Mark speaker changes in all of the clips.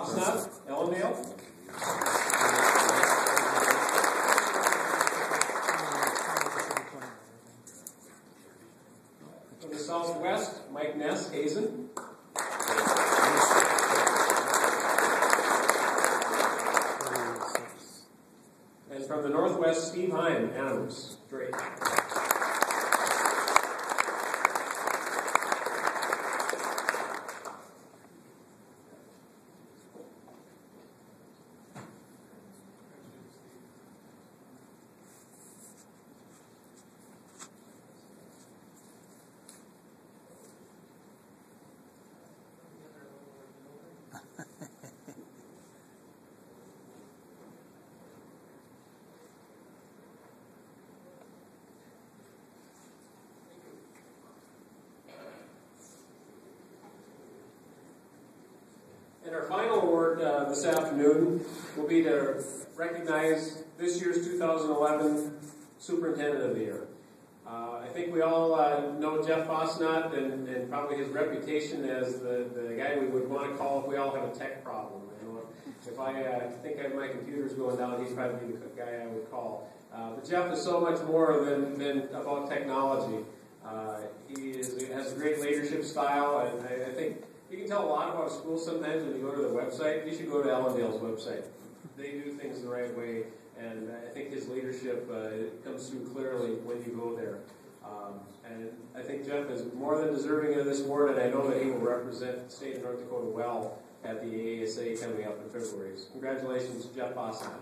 Speaker 1: Fastnacht, Ellendale. From the southwest, Mike Ness, Hazen. And from the northwest, Steve Hine, Adams, Drake. And our final award this afternoon will be to recognize this year's 2011 Superintendent of the Year. I think we all know Jeff Fastnacht and probably his reputation as the guy we would want to call if we all have a tech problem. You know, if I think my computer's going down, he's probably the guy I would call. But Jeff is so much more than about technology. He has a great leadership style, and I think you can tell a lot about a school sometimes when you go to the website. You should go to Ellendale's website. They do things the right way, and I think his leadership comes through clearly when you go there. And I think Jeff is more than deserving of this award, and I know that he will represent the state of North Dakota well at the AASA coming up in February. So congratulations, Jeff Fastnacht.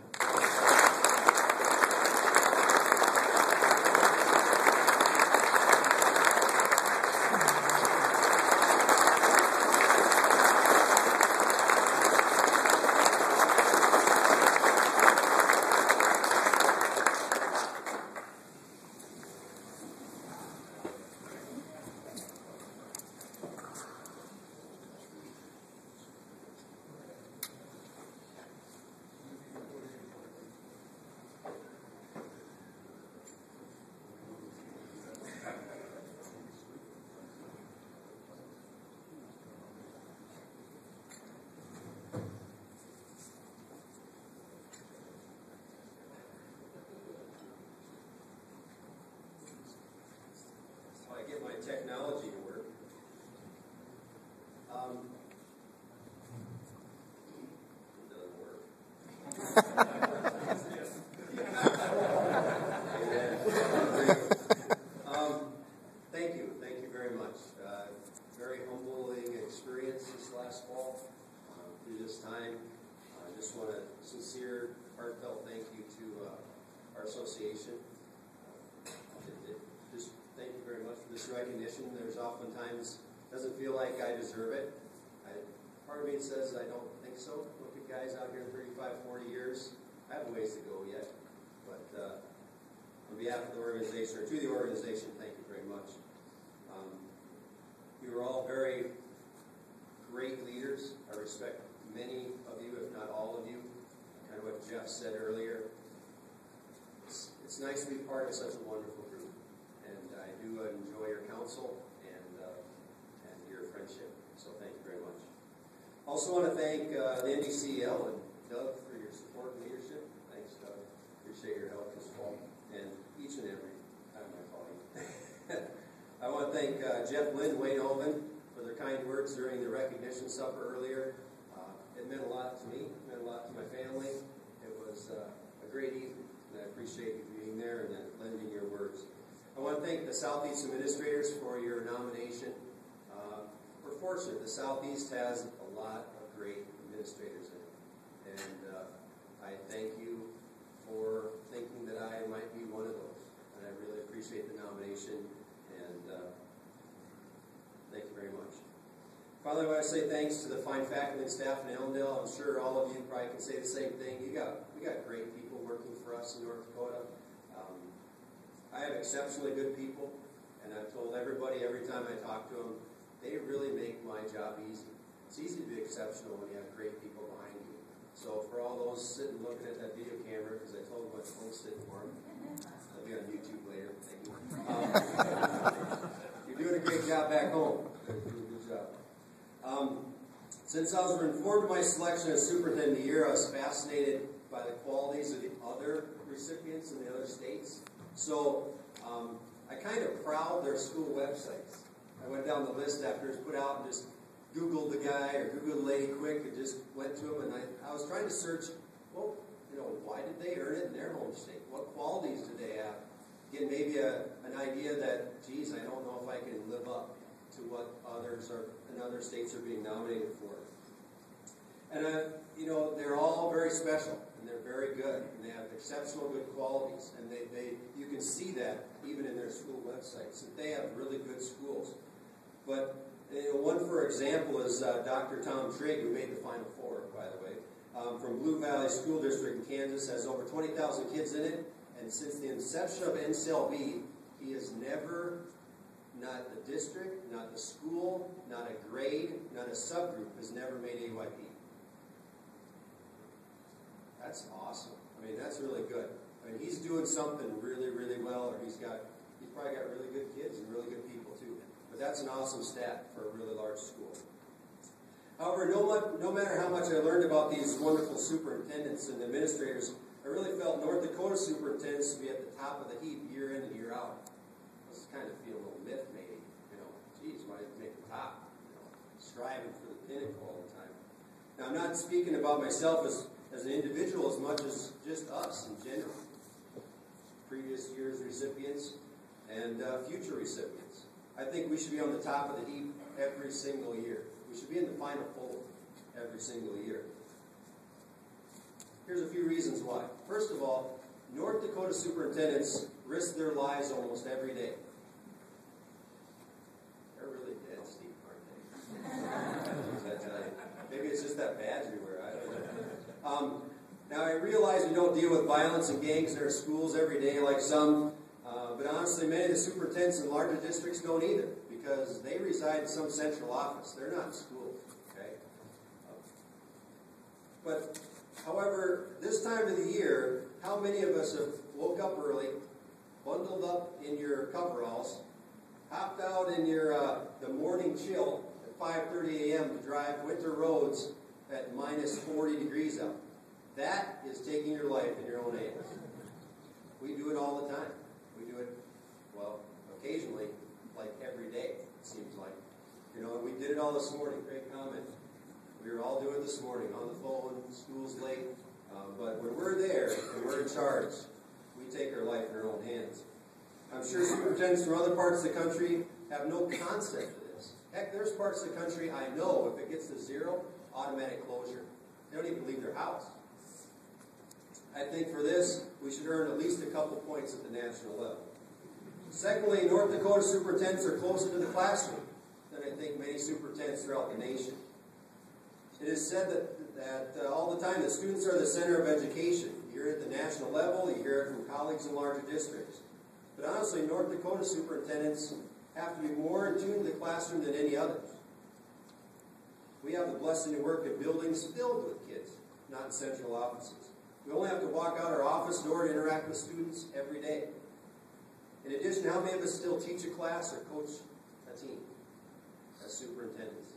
Speaker 1: Get my technology to work. It doesn't work. Thank you very much. Very humbling experience this last fall. Through this time, I just want a sincere, heartfelt thank you to our association. Thank you very much for this recognition. There's oftentimes, doesn't feel like I deserve it. Part of me says I don't think so. Look at guys out here 35, 40 years. I have a ways to go yet. But on behalf of the organization, or to the organization, thank you very much. You are all very great leaders. I respect many of you, if not all of you. Kind of what Jeff said earlier. It's nice to be part of such a wonderful group. I do enjoy your counsel and your friendship, so thank you very much. Also want to thank the NDCL and Doug for your support and leadership. Thanks, Doug. Appreciate your help this fall and each and every time I call you. I want to thank Jeff Lynn, Wayne Oven for their kind words during the recognition supper earlier. It meant a lot to me. It meant a lot to my family. It was a great evening, and I appreciate you being there and lending your words. I want to thank the Southeast administrators for your nomination. We're fortunate. The Southeast has a lot of great administrators in it. And I thank you for thinking that I might be one of those. And I really appreciate the nomination. And thank you very much. Finally, I want to say thanks to the fine faculty and staff in Ellendale. I'm sure all of you probably can say the same thing. We got great people working for us in North Dakota. I have exceptionally good people, and I've told everybody every time I talk to them, they really make my job easy. It's easy to be exceptional when you have great people behind you. So for all those sitting looking at that video camera, because I told them I posted it for them, I'll be on YouTube later. Thank you. You're doing a great job back home. You're doing a good job. Since I was informed of my selection as Superintendent of the Year, I was fascinated by the qualities of the other recipients in the other states. So I kind of prowled their school websites. I went down the list after it was put out and just Googled the guy or Googled the lady quick and just went to him. And I was trying to search, well, why did they earn it in their home state? What qualities do they have? Get maybe an idea that, geez, I don't know if I can live up to what others in other states are being nominated for. And they're all very special, and they're very good, and they have exceptional good qualities, and you can see that even in their school websites, that they have really good schools. But one, for example, is Dr. Tom Trigg, who made the Final Four, by the way, from Blue Valley School District in Kansas, has over 20,000 kids in it, and since the inception of NCLB, he has never, not the district, not the school, not a grade, not a subgroup, has never made AYP. That's awesome. I mean, that's really good. I mean, he's doing something really, really well, or he's probably got really good kids and really good people too. But that's an awesome stat for a really large school. However, no matter how much I learned about these wonderful superintendents and administrators, I really felt North Dakota superintendents to be at the top of the heap year in and year out. I was kind of feeling a little myth, maybe. Geez, why did they make the top? Striving for the pinnacle all the time. Now, I'm not speaking about myself as an individual as much as just us in general. Previous year's recipients and future recipients. I think we should be on the top of the heap every single year. We should be in the Final Four every single year. Here's a few reasons why. First of all, North Dakota superintendents risk their lives almost every day. They're really dead, Steve, aren't they? Maybe it's just that badge we wear. I don't know. Now, I realize we don't deal with violence and gangs in our schools every day like some, but honestly, many of the superintendents in larger districts don't either, because they reside in some central office. They're not in school, okay? But, however, this time of the year, how many of us have woke up early, bundled up in your coveralls, hopped out in your the morning chill at 5:30 a.m. to drive winter roads at minus 40 degrees out? That is taking your life in your own hands. We do it all the time. We do it, well, occasionally, like every day, it seems like. And we did it all this morning. Great comment. We were all doing it this morning on the phone, school's late. But when we're there and we're in charge, we take our life in our own hands. I'm sure superintendents from other parts of the country have no concept of this. Heck, there's parts of the country I know if it gets to 0, automatic closure. They don't even leave their house. I think for this, we should earn at least a couple points at the national level. Secondly, North Dakota superintendents are closer to the classroom than I think many superintendents throughout the nation. It is said that all the time that students are the center of education. You hear it at the national level, you hear it from colleagues in larger districts. But honestly, North Dakota superintendents have to be more in tune to the classroom than any others. We have the blessing to work in buildings filled with kids, not in central offices. We only have to walk out our office door to interact with students every day. In addition, how many of us still teach a class or coach a team as superintendents?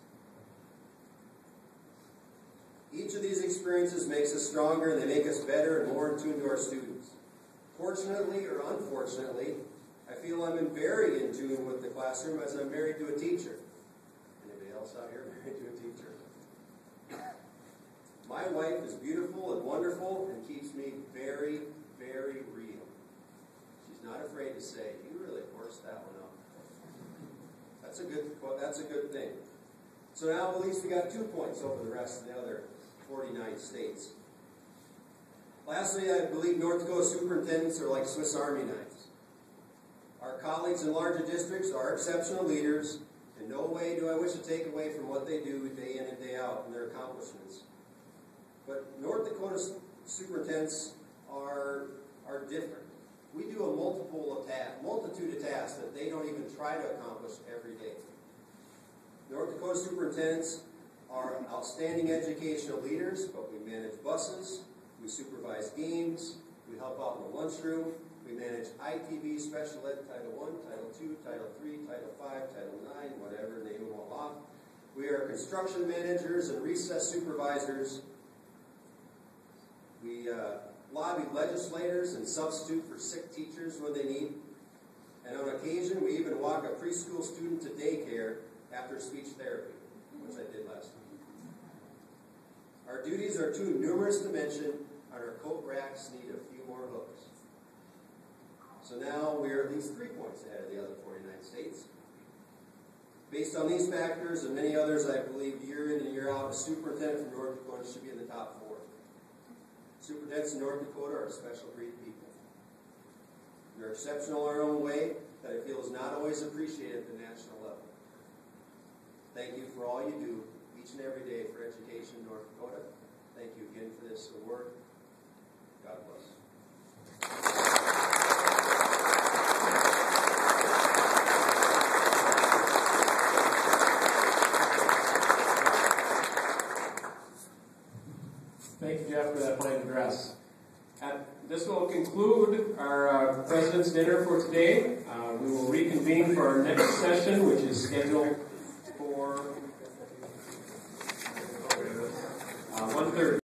Speaker 1: Each of these experiences makes us stronger, and they make us better and more in tune to our students. Fortunately or unfortunately, I feel I'm very in tune with the classroom as I'm married to a teacher. Anybody else out here married to a teacher? My wife is beautiful and wonderful and keeps me very, very real. She's not afraid to say, "You really forced that one up." That's a good thing. So now at least we got 2 points over the rest of the other 49 states. Lastly, I believe North Dakota superintendents are like Swiss Army knives. Our colleagues in larger districts are exceptional leaders. In no way do I wish to take away from what they do day in and day out and their accomplishments. But North Dakota superintendents are different. We do a multitude of tasks that they don't even try to accomplish every day. North Dakota superintendents are outstanding educational leaders, but we manage buses, we supervise games, we help out in the lunchroom, we manage ITB, Special Ed, Title I, Title II, Title III, Title V, Title IX, whatever, name them all off. We are construction managers and recess supervisors. We lobby legislators and substitute for sick teachers when they need. And on occasion, we even walk a preschool student to daycare after speech therapy, which I did last week. Our duties are too numerous to mention, and our coat racks need a few more hooks. So now we're at least 3 points ahead of the other 49 states. Based on these factors and many others, I believe year in and year out, a superintendent from North Dakota should be in the top 4. Superintendents in North Dakota are a special breed of people. We are exceptional in our own way that I feel is not always appreciated at the national level. Thank you for all you do each and every day for education in North Dakota. Thank you again for this award. God bless.
Speaker 2: Thank you, Jeff, for that fine address. This will conclude our President's Dinner for today. We will reconvene for our next session, which is scheduled for